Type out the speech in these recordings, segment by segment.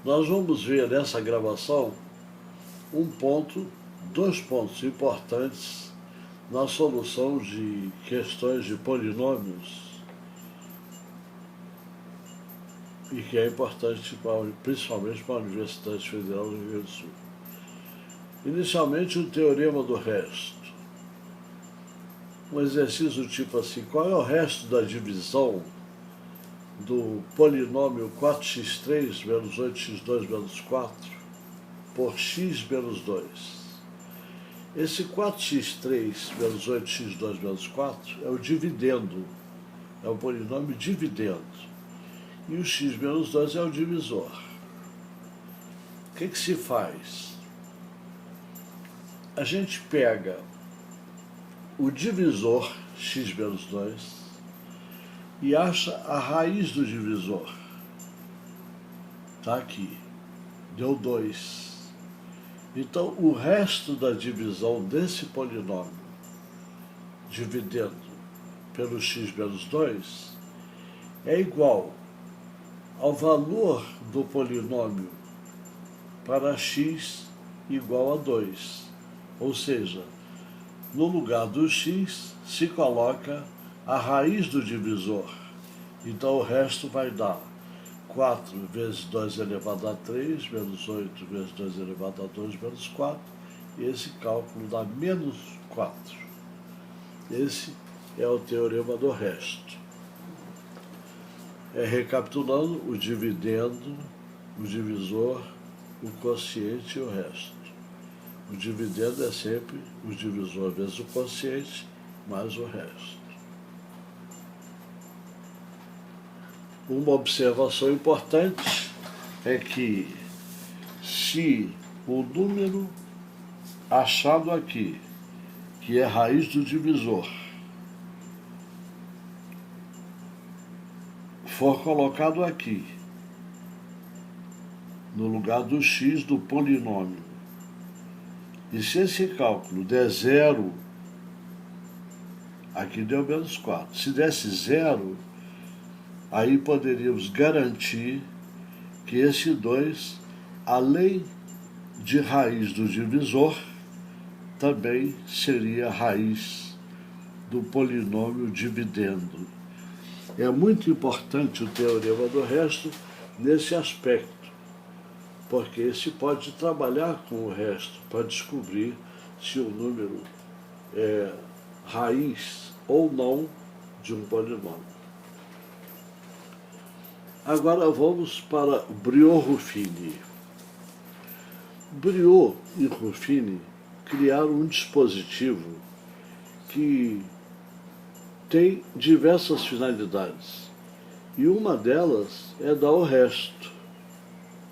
Nós vamos ver nessa gravação dois pontos importantes na solução de questões de polinômios e que é importante principalmente para a Universidade Federal do Rio Grande do Sul. Inicialmente, o teorema do resto. Um exercício tipo assim: qual é o resto da divisão do polinômio 4x3 menos 8x2 menos 4 por x menos 2? Esse 4x3 menos 8x2 menos 4 é o dividendo, é o polinômio dividendo. E o x menos 2 é o divisor. O que se faz? A gente pega o divisor x menos 2 e acha a raiz do divisor. Está aqui. Deu 2. Então, o resto da divisão desse polinômio, dividendo pelo x menos 2, é igual ao valor do polinômio para x igual a 2. Ou seja, no lugar do x se coloca a raiz do divisor. Então o resto vai dar 4 vezes 2 elevado a 3, menos 8 vezes 2 elevado a 2, menos 4. E esse cálculo dá menos 4. Esse é o teorema do resto. Recapitulando: o dividendo, o divisor, o quociente e o resto. O dividendo é sempre o divisor vezes o quociente mais o resto. Uma observação importante é que se o número achado aqui, que é raiz do divisor, for colocado aqui, no lugar do x do polinômio, e se esse cálculo der 0, aqui deu menos 4. Se desse 0, aí poderíamos garantir que esse 2, além de raiz do divisor, também seria raiz do polinômio dividendo. É muito importante o teorema do resto nesse aspecto, porque se pode trabalhar com o resto para descobrir se o número é raiz ou não de um polinômio. Agora vamos para Briot-Ruffini. Briot e Ruffini criaram um dispositivo que tem diversas finalidades, e uma delas é dar o resto,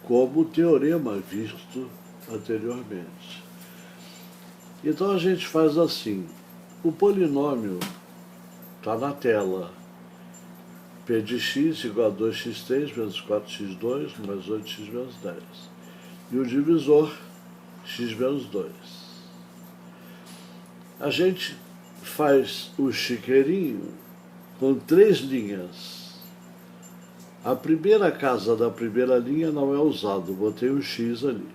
como o teorema visto anteriormente. Então a gente faz assim: o polinômio está na tela, p de x igual a 2x3 menos 4x2 mais 8x menos 10. E o divisor, x menos 2. A gente faz o chiqueirinho com 3 linhas. A primeira casa da primeira linha não é usado, botei um x ali.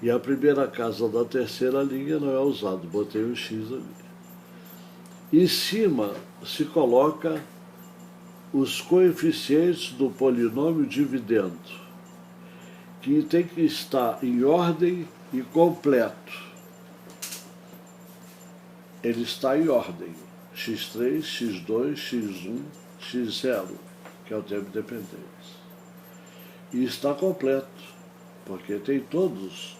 E a primeira casa da terceira linha não é usado, botei um x ali. Em cima se coloca os coeficientes do polinômio dividendo, que tem que estar em ordem e completo. Ele está em ordem: x3, x2, x1, x0, que é o tempo dependente. E está completo, porque tem todos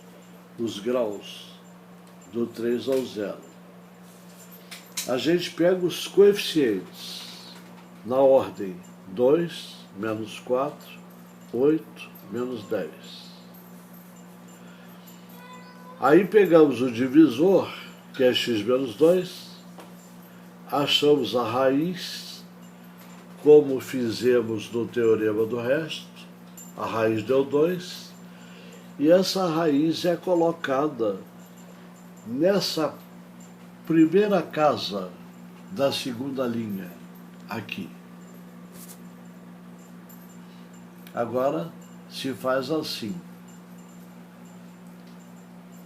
os graus do 3 ao 0. A gente pega os coeficientes na ordem 2, menos 4, 8, menos 10. Aí pegamos o divisor, que é x menos 2, achamos a raiz, como fizemos no teorema do resto. A raiz deu 2, e essa raiz é colocada nessa primeira casa da segunda linha, aqui. Agora, se faz assim.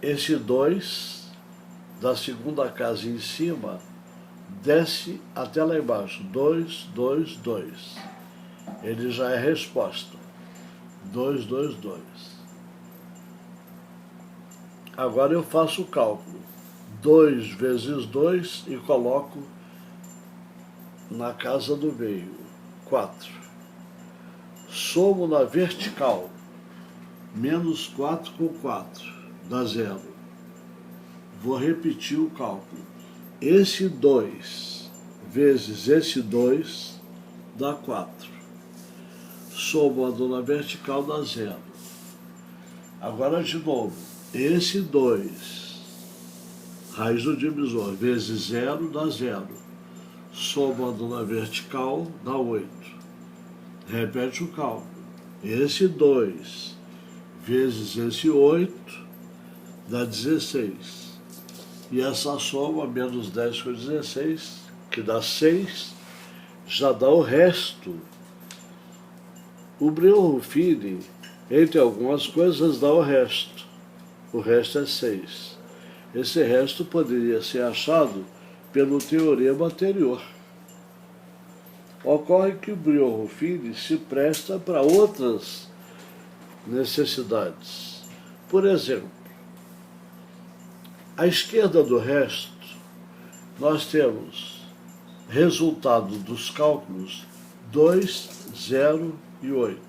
Esse 2 da segunda casa em cima desce até lá embaixo. 2, 2, 2. Ele já é resposta. 2, 2, 2. Agora eu faço o cálculo. 2 vezes 2 e coloco na casa do meio. 4. Somo na vertical. Menos 4 com 4. Dá 0. Vou repetir o cálculo. Esse 2 vezes esse 2 dá 4. Somando na vertical dá 0. Agora de novo. Esse 2, raiz do divisor, vezes 0 dá 0. Somando na vertical dá 8. Repete o cálculo. Esse 2 vezes esse 8 dá 16. E essa soma, menos 10 com 16, que dá 6, já dá o resto. O Brion-Ruffini, entre algumas coisas, dá o resto. O resto é 6. Esse resto poderia ser achado pelo teorema anterior. Ocorre que o Brion-Ruffini se presta para outras necessidades. Por exemplo, à esquerda do resto, nós temos resultado dos cálculos 2, 0 e 8,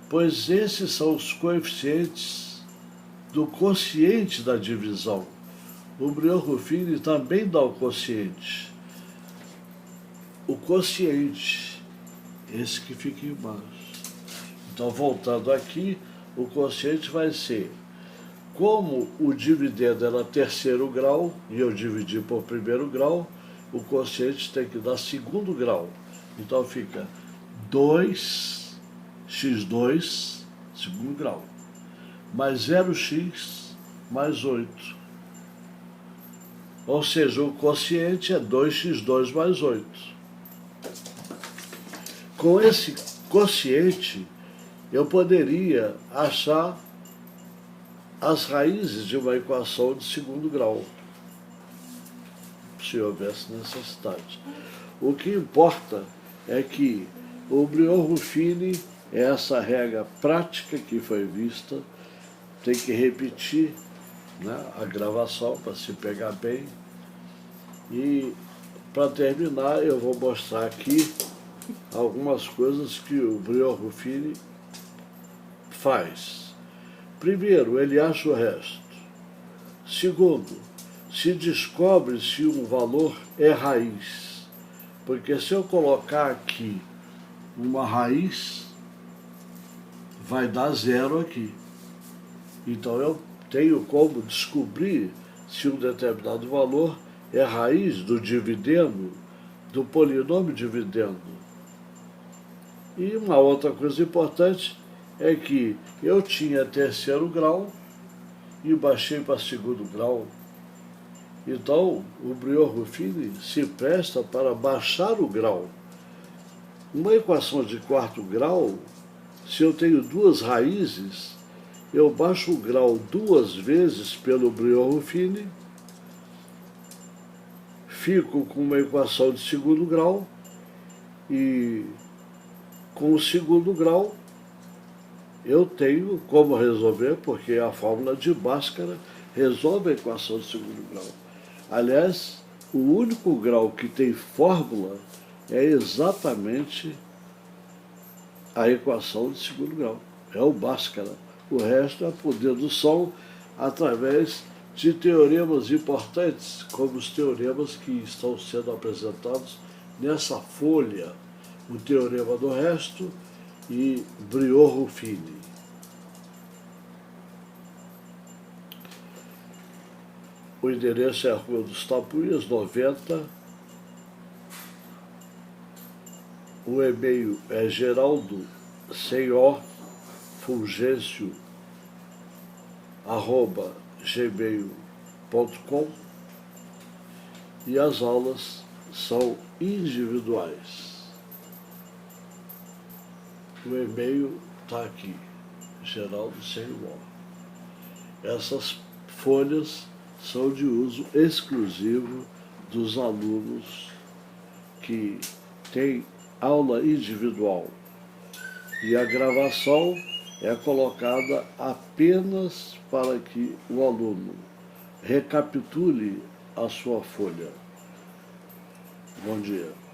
pois esses são os coeficientes do quociente da divisão. O Brion-Ruffini também dá o quociente. O quociente, esse que fica embaixo. Então, voltando aqui, o quociente vai ser, como o dividendo era terceiro grau, e eu dividi por primeiro grau, o quociente tem que dar segundo grau. Então, fica 2x2, segundo grau, mais 0x mais 8. Ou seja, o quociente é 2x2 mais 8. Com esse quociente, eu poderia achar as raízes de uma equação de segundo grau, se houvesse necessidade. O que importa é que o Brion-Ruffini é essa regra prática que foi vista. Tem que repetir, né, a gravação para se pegar bem. E para terminar, eu vou mostrar aqui algumas coisas que o Brion-Ruffini faz. Primeiro, ele acha o resto. Segundo, se descobre se um valor é raiz. Porque se eu colocar aqui uma raiz, vai dar 0 aqui. Então eu tenho como descobrir se um determinado valor é raiz do dividendo, do polinômio dividendo. E uma outra coisa importante é que eu tinha terceiro grau e baixei para segundo grau. Então, o Brion-Ruffini se presta para baixar o grau. Uma equação de quarto grau, se eu tenho duas raízes, eu baixo o grau 2 vezes pelo Brion-Ruffini, fico com uma equação de segundo grau e com o segundo grau eu tenho como resolver, porque a fórmula de Bhaskara resolve a equação de segundo grau. Aliás, o único grau que tem fórmula é exatamente a equação de segundo grau, é o Bhaskara. O resto é poder do som através de teoremas importantes, como os teoremas que estão sendo apresentados nessa folha, o teorema do resto e Brion-Ruffini. O endereço é a Rua dos Tapuias, 90. O e-mail é Geraldo, sem O, Fulgêncio, @gmail.com, e as aulas são individuais. O e-mail está aqui, Geraldo sem o. Essas folhas são de uso exclusivo dos alunos que têm aula individual. E a gravação é colocada apenas para que o aluno recapitule a sua folha. Bom dia.